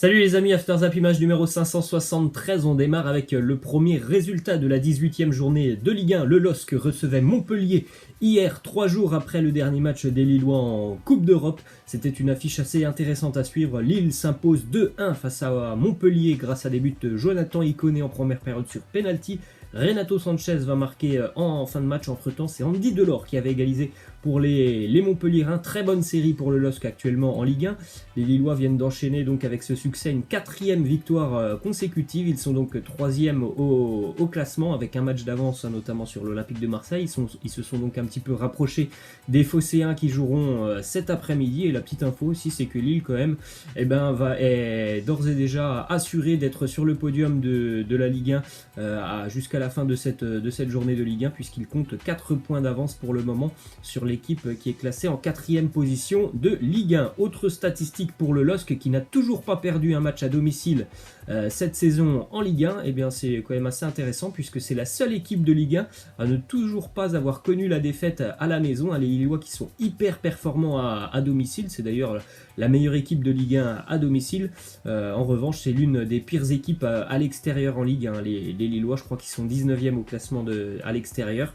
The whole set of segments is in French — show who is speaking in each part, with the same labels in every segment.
Speaker 1: Salut les amis, After Zap Image numéro 573, on démarre avec le premier résultat de la 18e journée de Ligue 1. Le LOSC recevait Montpellier hier, 3 jours après le dernier match des Lillois en Coupe d'Europe. C'était une affiche assez intéressante à suivre. Lille s'impose 2-1 face à Montpellier grâce à des buts de Jonathan Iconé en première période sur penalty. Renato Sanchez va marquer en fin de match. Entre temps, c'est Andy Delors qui avait égalisé pour les Montpelliérains. Très bonne série pour le LOSC actuellement en Ligue 1. Les Lillois viennent d'enchaîner donc avec ce succès une 4e victoire consécutive. Ils sont donc 3e au classement avec un match d'avance notamment sur l'Olympique de Marseille. Ils se sont donc un petit peu rapprochés des Phocéens qui joueront cet après-midi. Et la petite info aussi, c'est que Lille quand même est d'ores et déjà assuré d'être sur le podium de la Ligue 1 jusqu'à la fin de cette journée de Ligue 1, puisqu'il compte 4 points d'avance pour le moment sur l'équipe qui est classée en 4e position de Ligue 1. Autre statistique pour le LOSC qui n'a toujours pas perdu un match à domicile cette saison en Ligue 1, et bien c'est quand même assez intéressant puisque c'est la seule équipe de Ligue 1 à ne toujours pas avoir connu la défaite à la maison. Les Lillois qui sont hyper performants à domicile, c'est d'ailleurs la meilleure équipe de Ligue 1 à domicile. En revanche, c'est l'une des pires équipes à l'extérieur en Ligue 1. Les Lillois, je crois qu'ils sont 19e au classement à l'extérieur.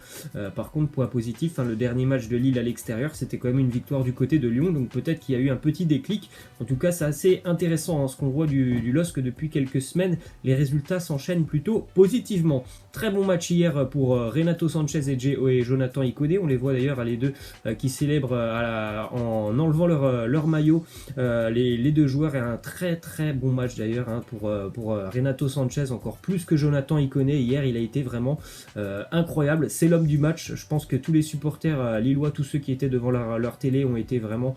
Speaker 1: Par contre, point positif, le dernier match de Lille à l'extérieur, c'était quand même une victoire du côté de Lyon, donc peut-être qu'il y a eu un petit déclic. En tout cas, c'est assez intéressant ce qu'on voit du LOSC depuis quelques semaines. Les résultats s'enchaînent plutôt positivement. Très bon match hier pour Renato Sanchez et Jonathan Iconé. On les voit d'ailleurs les deux qui célèbrent en enlevant leur maillot. Les deux joueurs, et un très très bon match d'ailleurs pour Renato Sanchez, encore plus que Jonathan Iconé. Hier, il a été vraiment incroyable. C'est l'homme du match. Je pense que tous les supporters lillois, tous ceux qui étaient devant leur télé, ont été vraiment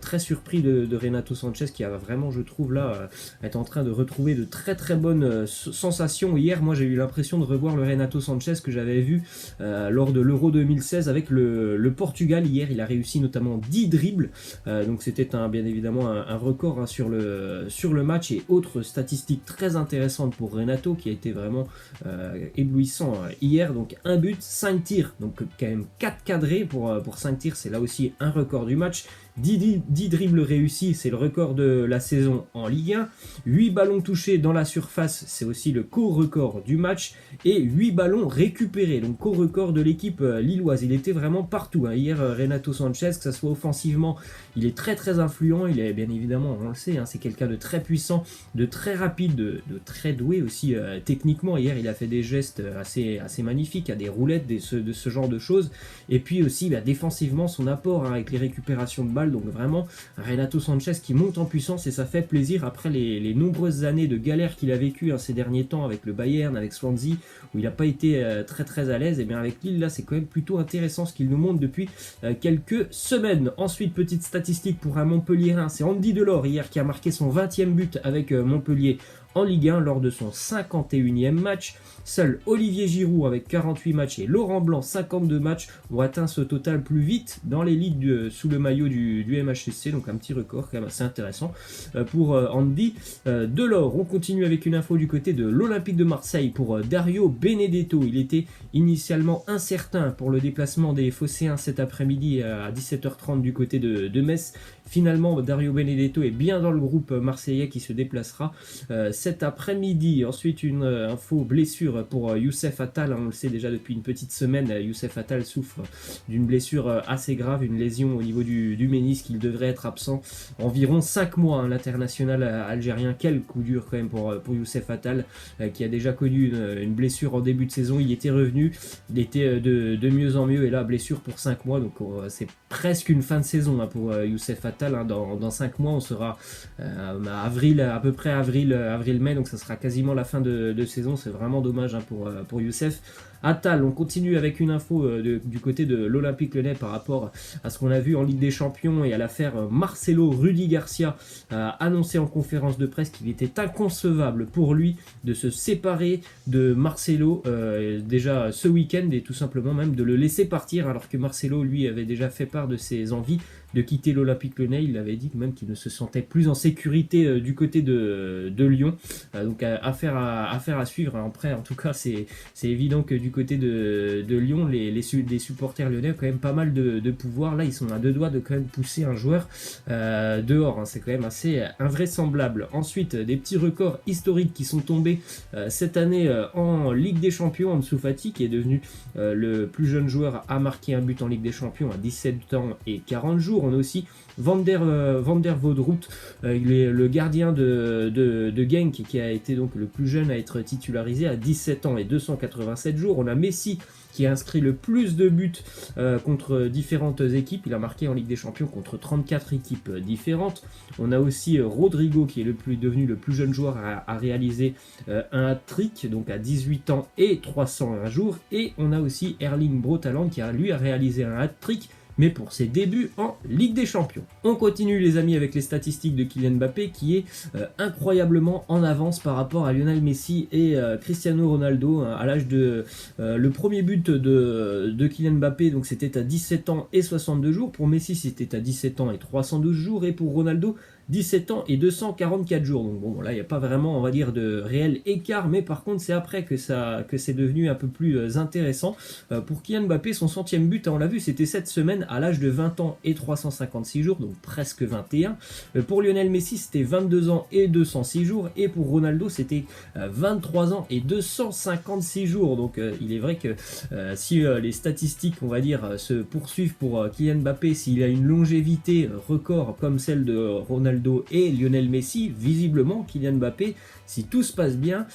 Speaker 1: très surpris de Renato Sanchez, qui a vraiment, je trouve là, est en train de retrouver de très très bonnes sensations. Hier, moi j'ai eu l'impression de revoir le Renato Sanchez que j'avais vu lors de l'Euro 2016 avec le Portugal. Hier, il a réussi notamment 10 dribbles, donc c'était bien évidemment un record sur le match. Et autre statistique très intéressante pour Renato, qui a été vraiment éblouissant hier, donc un but, 5 tirs, donc quand même 4 cadrés pour 5 tirs, c'est là aussi un record du match. 10 dribbles réussis, c'est le record de la saison en Ligue 1. 8 ballons touchés dans la surface, c'est aussi le co-record du match. Et 8 ballons récupérés, donc co-record de l'équipe lilloise. Il était vraiment partout. Hier, Renato Sanchez, que ce soit offensivement, il est très très influent. Il est bien évidemment, on le sait, c'est quelqu'un de très puissant, de très rapide, de très doué aussi techniquement. Hier, il a fait des gestes assez magnifiques, des roulettes, de ce genre de choses. Et puis aussi, défensivement, son apport avec les récupérations de balles. Donc vraiment, Renato Sanchez qui monte en puissance, et ça fait plaisir après les nombreuses années de galère qu'il a vécu ces derniers temps avec le Bayern, avec Swansea, où il n'a pas été très très à l'aise. Et bien avec Lille, là, c'est quand même plutôt intéressant ce qu'il nous montre depuis quelques semaines. Ensuite, petite statistique pour un Montpelliérain, c'est Andy Delors hier qui a marqué son 20e but avec Montpellier en Ligue 1 lors de son 51e match. Seul Olivier Giroud avec 48 matchs et Laurent Blanc 52 matchs ont atteint ce total plus vite dans les ligues sous le maillot du MHSC, donc un petit record quand même assez intéressant pour Andy Delors. On continue avec une info du côté de l'Olympique de Marseille pour Dario Benedetto. Il était initialement incertain pour le déplacement des Phocéens cet après-midi à 17h30 du côté de Metz. Finalement, Dario Benedetto est bien dans le groupe marseillais qui se déplacera cet après-midi. Ensuite, une info blessure pour Youssef Attal. On le sait déjà depuis une petite semaine, Youssef Attal souffre d'une blessure assez grave, une lésion au niveau du ménisque. Il devrait être absent environ 5 mois. L'international algérien, quel coup dur quand même pour Youssef Attal, qui a déjà connu une blessure en début de saison. Il était revenu, il était de mieux en mieux, et là, blessure pour 5 mois. Donc c'est presque une fin de saison pour Youssef Attal. Dans 5 mois, on sera à peu près avril-mai, donc ça sera quasiment la fin de saison. C'est vraiment dommage pour Youssef Attal. On continue avec une info du côté de l'Olympique Lyonnais par rapport à ce qu'on a vu en Ligue des Champions et à l'affaire Marcelo. Rudy Garcia a annoncé en conférence de presse qu'il était inconcevable pour lui de se séparer de Marcelo déjà ce week-end, et tout simplement même de le laisser partir, alors que Marcelo lui avait déjà fait part de ses envies de quitter l'Olympique Lyonnais. Il avait dit même qu'il ne se sentait plus en sécurité du côté de Lyon. Donc affaire à suivre. Après, en tout cas, c'est évident que du côté de Lyon, les supporters lyonnais ont quand même pas mal de pouvoir. Là, ils sont à deux doigts de quand même pousser un joueur dehors. C'est quand même assez invraisemblable. Ensuite, des petits records historiques qui sont tombés cette année en Ligue des Champions. Ansu Fati, qui est devenu le plus jeune joueur à marquer un but en Ligue des Champions à 17 ans et 40 jours. On a aussi Van der Voodroet, le gardien de Genk, qui a été donc le plus jeune à être titularisé à 17 ans et 287 jours. On a Messi, qui a inscrit le plus de buts contre différentes équipes. Il a marqué en Ligue des Champions contre 34 équipes différentes. On a aussi Rodrigo, qui est devenu le plus jeune joueur à réaliser un hat-trick, donc à 18 ans et 301 jours. Et on a aussi Erling Braut Haaland, qui a réalisé un hat-trick, mais pour ses débuts en Ligue des Champions. On continue les amis avec les statistiques de Kylian Mbappé, qui est incroyablement en avance par rapport à Lionel Messi et Cristiano Ronaldo. À l'âge de le premier but de Kylian Mbappé, donc c'était à 17 ans et 62 jours. Pour Messi, c'était à 17 ans et 312 jours. Et pour Ronaldo, 17 ans et 244 jours. Donc bon, là, il n'y a pas vraiment, on va dire, de réel écart, mais par contre, c'est après que c'est devenu un peu plus intéressant. Pour Kylian Mbappé, son centième but, on l'a vu, c'était cette semaine à l'âge de 20 ans et 356 jours, donc presque 21. Pour Lionel Messi, c'était 22 ans et 206 jours, et pour Ronaldo, c'était 23 ans et 256 jours. Donc il est vrai que si les statistiques, on va dire, se poursuivent pour Kylian Mbappé, s'il a une longévité record comme celle de Ronaldo et Lionel Messi, visiblement Kylian Mbappé, si tout se passe bien,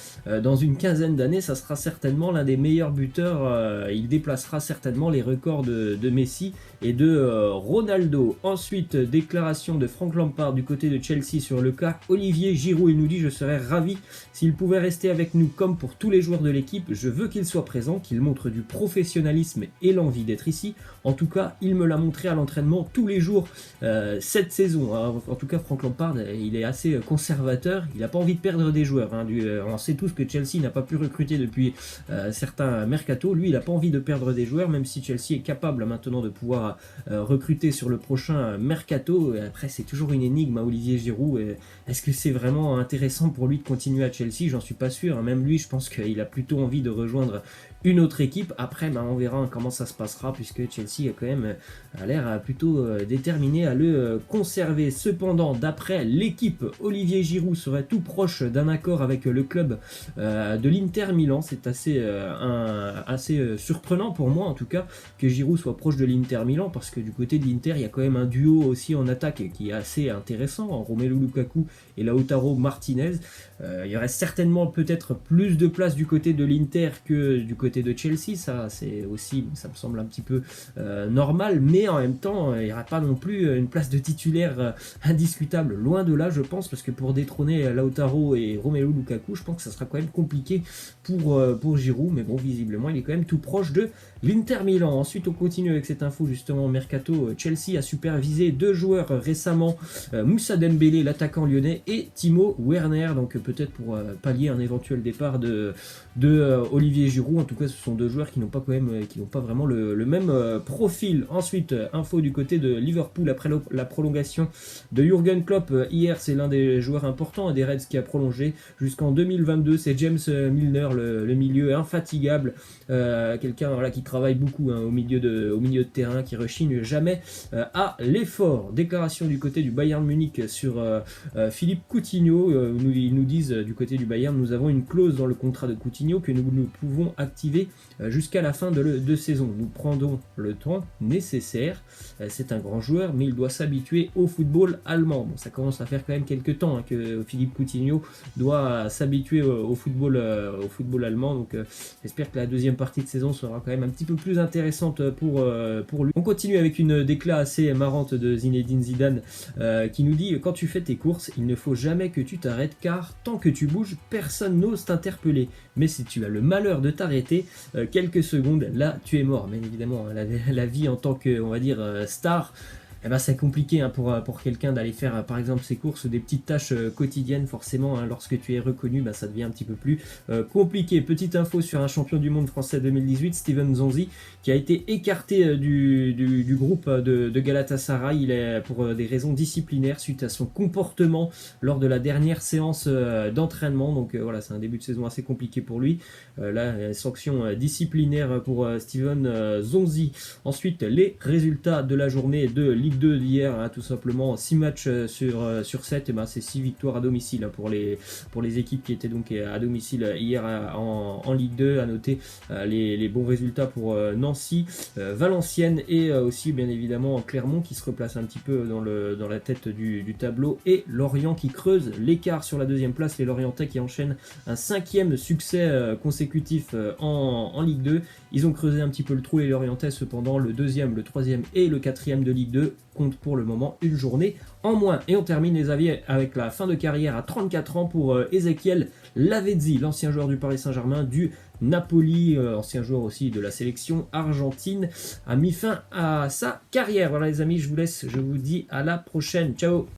Speaker 1: dans une quinzaine d'années, ça sera certainement l'un des meilleurs buteurs. Il déplacera certainement les records de Messi et de Ronaldo. Ensuite, déclaration de Frank Lampard du côté de Chelsea sur le cas Olivier Giroud. Il nous dit: je serais ravi s'il pouvait rester avec nous comme pour tous les joueurs de l'équipe. Je veux qu'il soit présent, qu'il montre du professionnalisme et l'envie d'être ici. En tout cas, il me l'a montré à l'entraînement tous les jours cette saison. En tout cas, Frank Lampard, il est assez conservateur. Il n'a pas envie de perdre des joueurs. On sait tous que Chelsea n'a pas pu recruter depuis certains mercato. Lui, il n'a pas envie de perdre des joueurs, même si Chelsea est capable maintenant de pouvoir recruter sur le prochain mercato. Après, c'est toujours une énigme à Olivier Giroud. Est-ce que c'est vraiment intéressant pour lui de continuer à Chelsea? J'en suis pas sûr. Même lui, je pense qu'il a plutôt envie de rejoindre une autre équipe. Après, on verra comment ça se passera, puisque Chelsea a quand même l'air plutôt déterminé à le conserver. Cependant, d'après l'équipe, Olivier Giroud serait tout proche d'un accord avec le club de l'Inter Milan. C'est assez surprenant pour moi, en tout cas, que Giroud soit proche de l'Inter Milan, parce que du côté de l'Inter, il y a quand même un duo aussi en attaque qui est assez intéressant, Romelu Lukaku et Lautaro Martinez. Il y aurait certainement peut-être plus de place du côté de l'Inter que du côté de Chelsea. Ça me semble un petit peu normal, mais en même temps, il n'y aura pas non plus une place de titulaire indiscutable, loin de là, je pense, parce que pour détrôner Lautaro et Romelu Lukaku, je pense que ça sera quand même compliqué pour Giroud, mais bon, visiblement, il est quand même tout proche de l'Inter Milan. Ensuite, on continue avec cette info justement mercato. Chelsea a supervisé deux joueurs récemment, Moussa Dembélé, l'attaquant lyonnais, et Timo Werner, donc peut-être pour pallier un éventuel départ de Olivier Giroud. En tout cas, ce sont deux joueurs qui n'ont pas vraiment le même profil. Ensuite, info du côté de Liverpool après la prolongation de Jürgen Klopp. Hier, c'est l'un des joueurs importants des Reds qui a prolongé jusqu'en 2022. C'est James Milner, le milieu infatigable, quelqu'un qui travaille beaucoup au milieu de terrain, qui rechigne jamais à l'effort. Déclaration du côté du Bayern Munich sur Philippe Coutinho. Ils nous disent du côté du Bayern: nous avons une clause dans le contrat de Coutinho que nous pouvons activer jusqu'à la fin de saison. Nous prendrons le temps nécessaire. C'est un grand joueur, mais il doit s'habituer au football allemand. Bon, ça commence à faire quand même quelques temps que Philippe Coutinho doit s'habituer au football allemand. Donc j'espère que la deuxième partie de saison sera quand même un petit peu plus intéressante pour lui. On continue avec une décla assez marrante de Zinedine Zidane qui nous dit: quand tu fais tes courses, il ne faut jamais que tu t'arrêtes, car tant que tu bouges, personne n'ose t'interpeller. Mais si tu as le malheur de t'arrêter quelques secondes, là tu es mort. Bien évidemment, la vie en tant que, on va dire, star, eh ben, c'est compliqué hein, pour quelqu'un d'aller faire par exemple ses courses, des petites tâches quotidiennes forcément. Hein, lorsque tu es reconnu, ça devient un petit peu plus compliqué. Petite info sur un champion du monde français 2018, Steven Zonzi, qui a été écarté du groupe de Galatasaray. Il est pour des raisons disciplinaires suite à son comportement lors de la dernière séance d'entraînement. Donc voilà, c'est un début de saison assez compliqué pour lui. Là, sanction disciplinaire pour Steven Zonzi. Ensuite, les résultats de la journée de Ligue 2 d'hier, hein, tout simplement 6 matchs sur 7, et c'est 6 victoires à domicile hein, pour les équipes qui étaient donc à domicile hier en Ligue 2. À noter les bons résultats pour Nancy, Valenciennes et aussi bien évidemment Clermont qui se replace un petit peu dans la tête du tableau, et Lorient qui creuse l'écart sur la deuxième place. Les Lorientais qui enchaînent un 5e succès consécutif en Ligue 2. Ils ont creusé un petit peu le trou, les Lorientais. Cependant, le 2e, le 3e et le 4e de Ligue 2 comptent pour le moment une journée en moins. Et on termine les avis avec la fin de carrière à 34 ans pour Ezequiel Lavezzi, l'ancien joueur du Paris Saint-Germain, du Napoli, ancien joueur aussi de la sélection argentine, a mis fin à sa carrière. Voilà les amis, je vous laisse, je vous dis à la prochaine. Ciao.